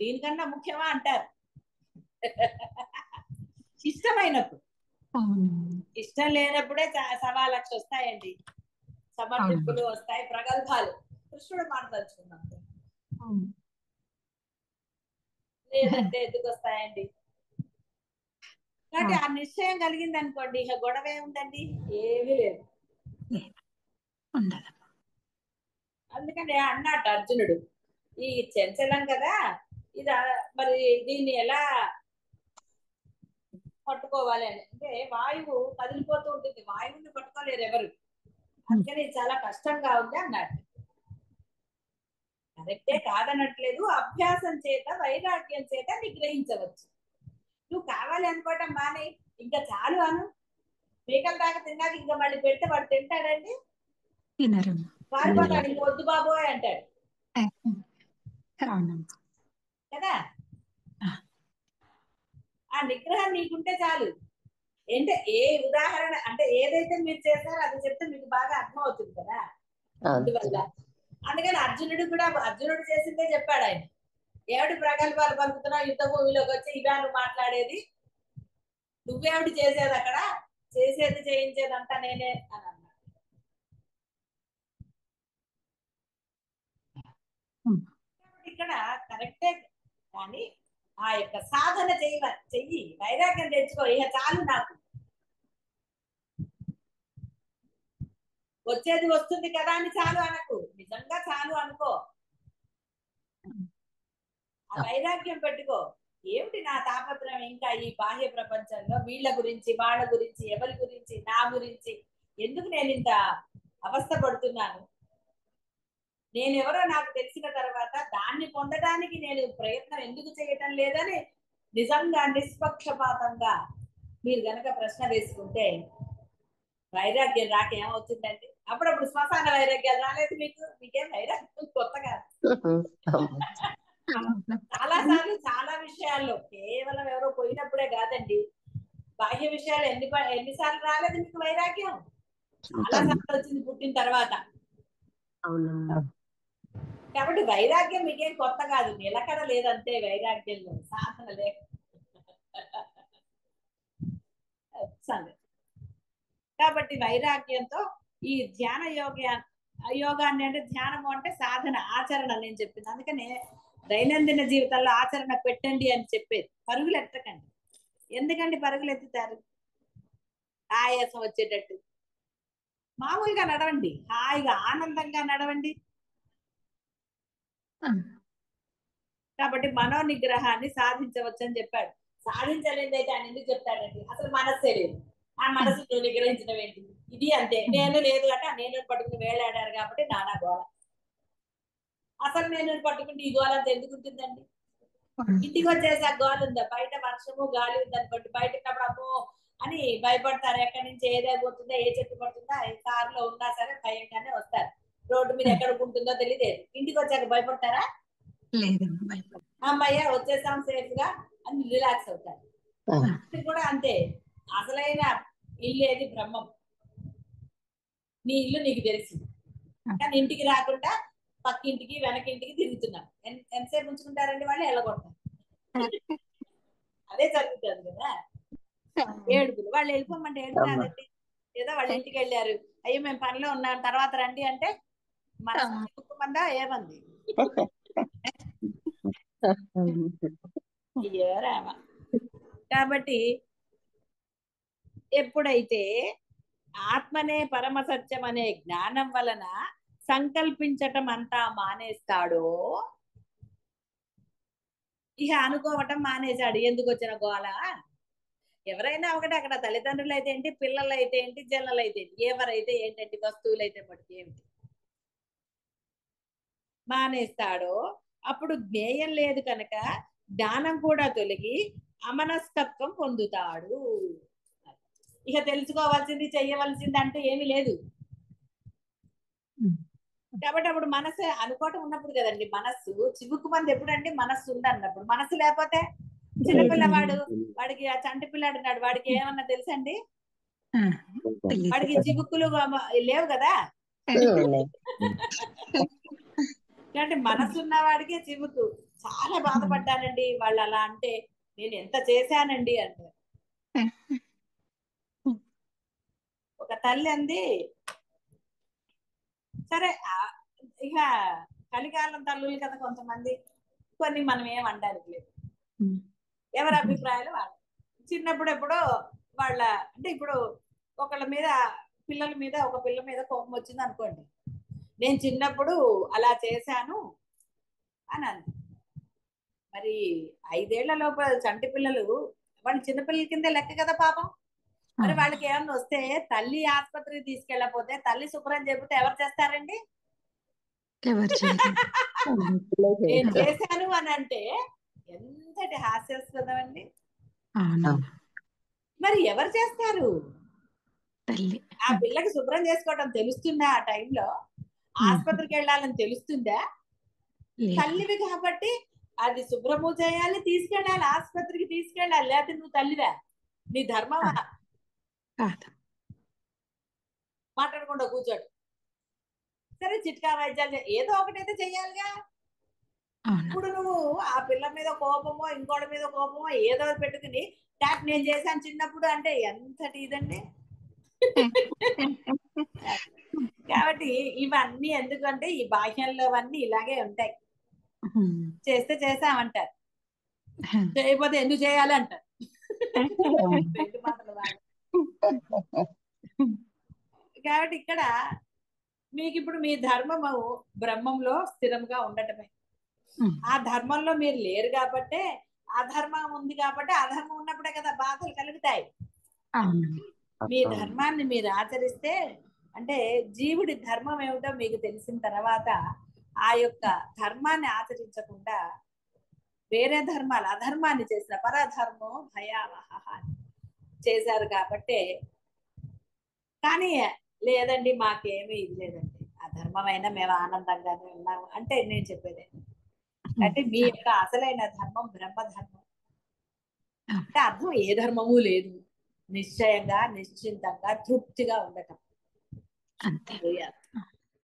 దీనికన్నా ముఖ్యమా అంటారు. ఇష్టమైనప్పుడు. ఇష్టం లేనప్పుడే సవా లక్ష వస్తాయండి, సమర్థింపులు వస్తాయి, ప్రగల్భాలు. కృష్ణుడు మాట్లాడుచుకున్నాం, లేదంటే ఎందుకు వస్తాయండి. కాబట్టి ఆ నిశ్చయం కలిగింది అనుకోండి, ఇక గొడవ ఏముందండి, ఏమీ లేదు. అందుకని అన్నట్టు అర్జునుడు, ఈ చంచలం కదా ఇది, మరి దీన్ని ఎలా పట్టుకోవాలి అని. అంటే వాయువు కదిలిపోతూ ఉంటుంది, వాయువుని పట్టుకోలేరు ఎవరు, అందుకని చాలా కష్టంగా ఉంది అన్నట్టు. కరెక్టే, కాదనట్లేదు. అభ్యాసం చేత వైరాగ్యం చేత నిగ్రహించవచ్చు. నువ్వు కావాలి అనుకోవటం మానే, ఇంకా చాలు అను. మేకల దాకా తిన్నాక ఇంకా మళ్ళీ పెడితే వాడు తింటాడండి, పారిపోతాడు, ఇంకా వద్దు బాబోయ్ అంటాడు కదా. ఆ నిగ్రహం నీకుంటే చాలు. అంటే ఏ ఉదాహరణ అంటే ఏదైతే మీరు చేస్తారో అది చెప్తే మీకు బాగా అర్థం అవుతుంది కదా, అందువల్ల. అందుకని అర్జునుడు కూడా, అర్జునుడు చేసిందే చెప్పాడు ఆయన. ఏమిటి ప్రగల్భాలు పలుకుతున్నావు, యుద్ధ భూమిలోకి వచ్చి ఇవా నువ్వు మాట్లాడేది, నువ్వేమిటి చేసేది అక్కడ, చేసేది చేయించేదంతా నేనే అని అన్నాడు. ఇక్కడ కరెక్టే, కానీ ఆ యొక్క సాధన చెయ్యి, వైరాగ్యం తెచ్చుకో, ఇక చాలు నాకు, వచ్చేది వస్తుంది కదా అని చాలు అనకు, నిజంగా చాలు అనుకో, ఆ వైరాగ్యం పెట్టుకో. ఏమిటి నా తాపత్రయం ఇంకా ఈ బాహ్య ప్రపంచంలో, వీళ్ళ గురించి వాళ్ళ గురించి ఎవరి గురించి నా గురించి ఎందుకు నేను ఇంత అవస్థ పడుతున్నాను, నేనెవరో నాకు తెలిసిన తర్వాత దాన్ని పొందడానికి నేను ప్రయత్నం ఎందుకు చేయటం లేదని నిజంగా నిష్పక్షపాతంగా మీరు గనక ప్రశ్న వేసుకుంటే వైరాగ్యం రాక ఏమవుతుందండి. అప్పుడప్పుడు శ్మశాన వైరాగ్యాలు రాలేదు మీకు, మీకేం వైరాగ్యం కొత్తగా. చాలా సార్లు చాలా విషయాల్లో, కేవలం ఎవరో పోయినప్పుడే కాదండి, బాహ్య విషయాలు ఎన్నిసార్లు రాలేదు మీకు వైరాగ్యం, చాలా సార్లు వచ్చింది పుట్టిన తర్వాత. కాబట్టి వైరాగ్యం మీకేం కొత్త కాదు, నిలకడ లేదంతే వైరాగ్యంలో, సాధన లేక. కాబట్టి వైరాగ్యంతో ఈ ధ్యాన యోగాన్ని, అంటే ధ్యానము అంటే సాధన, ఆచరణ నేను చెప్పింది. అందుకనే దైనందిన జీవితంలో ఆచరణ పెట్టండి అని చెప్పేది. పరుగులు ఎత్తకండి. ఎందుకండి పరుగులు ఎత్తుతారు, ఆయాసం వచ్చేటట్టు. మామూలుగా నడవండి, హాయిగా ఆనందంగా నడవండి. కాబట్టి మనో నిగ్రహాన్ని సాధించవచ్చు అని చెప్పాడు. సాధించలేదు అయితే ఆయన ఎందుకు చెప్తాడండి, అసలు మనస్సే లేదు, ఆ మనసు నిగ్రహించడం ఏంటి, ఇది అంతే. నేను లేదు అంటే ఆ నేను పట్టుకుని వేలాడారు కాబట్టి నానా గోళ. అసలు నేను పట్టుకుంటే ఈ గోళ అంత ఎందుకు ఉంటుందండి. ఇంటికి వచ్చేసి ఆ గోళ ఉందా, బయట వర్షము గాలి ఉందనుకోండి, బయట ఉన్నప్పుడు అమ్మో అని భయపడతారు, ఎక్కడి నుంచి ఏదైపోతుందో, ఏ చెట్టు పడుతుందో, కారులో ఉన్నా సరే భయంగానే వస్తారు, రోడ్డు మీద ఎక్కడ ఉంటుందో తెలియదు. ఇంటికి వచ్చాక భయపడతారా, అమ్మయ్య వచ్చేసాం సేఫ్ గా అని రిలాక్స్ అవుతారు. కూడా అంతే, అసలైన ఇల్లు ఏది, బ్రహ్మం. నీ ఇల్లు నీకు తెలుసు, కానీ ఇంటికి రాకుండా పక్కింటికి వెనకింటికి తిరుగుతున్నాం. ఎంతసేపు ఉంచుకుంటారండి వాళ్ళు, వెళ్ళగొడతారు. అదే జరుగుతుంది కదా. ఏడుపులు, వాళ్ళు వెళ్ళిపోమంటే ఏడుపు రాదండి. ఏదో వాళ్ళ ఇంటికి వెళ్ళారు, అయ్యో మేము పనిలో ఉన్నాం తర్వాత రండి అంటే మనసుమందా ఏమంది, అయ్యో రామ. కాబట్టి ఎప్పుడైతే ఆత్మనే పరమ సత్యం అనే జ్ఞానం వలన సంకల్పించటం అంతా మానేస్తాడో ఇక అనుకోవటం మానేశాడు. ఎందుకు వచ్చిన గోల. ఎవరైనా ఒకటి, అక్కడ తల్లిదండ్రులు అయితే ఏంటి, పిల్లలు అయితే ఏంటి, జల్లలు అయితే ఏంటి, ఎవరైతే ఏంటంటే వస్తువులు అయితే మటుకు ఏమిటి మానేస్తాడో అప్పుడు జ్ఞేయం లేదు కనుక జ్ఞానం కూడా తొలగి అమనస్కత్వం పొందుతాడు. ఇక తెలుసుకోవాల్సింది చెయ్యవలసింది అంటూ ఏమీ లేదు. కాబట్టి అప్పుడు మనసు అనుకోవటం ఉన్నప్పుడు కదండి. మనస్సు చివుకు మంది ఎప్పుడండి మనస్సు ఉందన్నప్పుడు. మనస్సు లేకపోతే చిన్నపిల్లవాడు, వాడికి ఆ చంటి పిల్లాడు ఉన్నాడు, వాడికి ఏమన్నా తెలుసండి? వాడికి చివుకులు లేవు కదా. అంటే మనసు ఉన్న వాడికి చివుకు. చాలా బాధపడ్డానండి వాళ్ళు అలా అంటే, నేను ఎంత చేశానండి అంటే. ఒక తల్లి అంది, సరే ఇక కలికాలం తల్లులు కదా కొంతమంది, కొన్ని మనం ఏం అనడానికి లేదు, ఎవరి అభిప్రాయాలు వాళ్ళు. చిన్నప్పుడు ఎప్పుడో వాళ్ళ అంటే ఇప్పుడు ఒకళ్ళ మీద, పిల్లల మీద, ఒక పిల్ల మీద కోపం వచ్చింది అనుకోండి, నేను చిన్నప్పుడు అలా చేశాను అని అంది. మరి 5 ఏళ్ల లోపల చంటి పిల్లలు వాళ్ళు చిన్నపిల్లల కింద లెక్క కదా పాపం. మరి వాళ్ళకి ఏమన్నా వస్తే తల్లి ఆసుపత్రికి తీసుకెళ్ళకపోతే, తల్లి శుభ్రం చెబితే ఎవరు చేస్తారండి? నేను చేశాను అని అంటే ఎంతటి హాస్యాస్పదం అండి. మరి ఎవరు చేస్తారు? ఆ పిల్లకి శుభ్రం చేసుకోవడం తెలుస్తుందా? ఆ టైంలో ఆసుపత్రికి వెళ్ళాలని తెలుస్తుందా? తల్లివి కాబట్టి అది శుభ్రము చేయాలి, తీసుకెళ్ళాలి, ఆసుపత్రికి తీసుకెళ్ళాలి. లేకపోతే నువ్వు తల్లివా? నీ ధర్మమా? మాట్లాడకుండా కూర్చోడు. సరే చిట్కా వైద్యాలు ఏదో ఒకటైతే చెయ్యాలిగా. ఇప్పుడు నువ్వు ఆ పిల్ల మీద కోపమో, ఇంకోటి మీద కోపమో ఏదో పెట్టుకుని టాక్ నేను చేశాను చిన్నప్పుడు అంటే ఎంతటి ఇదండి. కాబట్టి ఇవన్నీ ఎందుకంటే ఈ బాహ్యంలో అవన్నీ ఇలాగే ఉంటాయి. చేస్తే చేసామంటారు, చేయకపోతే ఎందుకు చేయాలి అంటారు. రెండు మాటలు బాగా. కాబట్టి ఇక్కడ మీకు ఇప్పుడు మీ ధర్మము బ్రహ్మంలో స్థిరంగా ఉండటమే. ఆ ధర్మంలో మీరు లేరు కాబట్టి, అధర్మం ఉంది కాబట్టి, అధర్మం ఉన్నప్పుడే కదా బాధలు కలుగుతాయి. మీ ధర్మాన్ని మీరు ఆచరిస్తే, అంటే జీవుడి ధర్మం ఏమిటో మీకు తెలిసిన తర్వాత ఆ యొక్క ధర్మాన్ని ఆచరించకుండా వేరే ధర్మాలు, అధర్మాన్ని చేసిన పరధర్మం భయావహ చేశారు కాబట్టి. కానీ లేదండి మాకేమీ ఇది లేదండి, అధర్మమైనా మేము ఆనందంగానే ఉన్నాము అంటే నేను చెప్పేది అంటే మీ యొక్క అసలైన ధర్మం బ్రహ్మధర్మం అంటే అర్థం ఏ ధర్మము లేదు, నిశ్చయంగా నిశ్చింతంగా తృప్తిగా ఉండటం.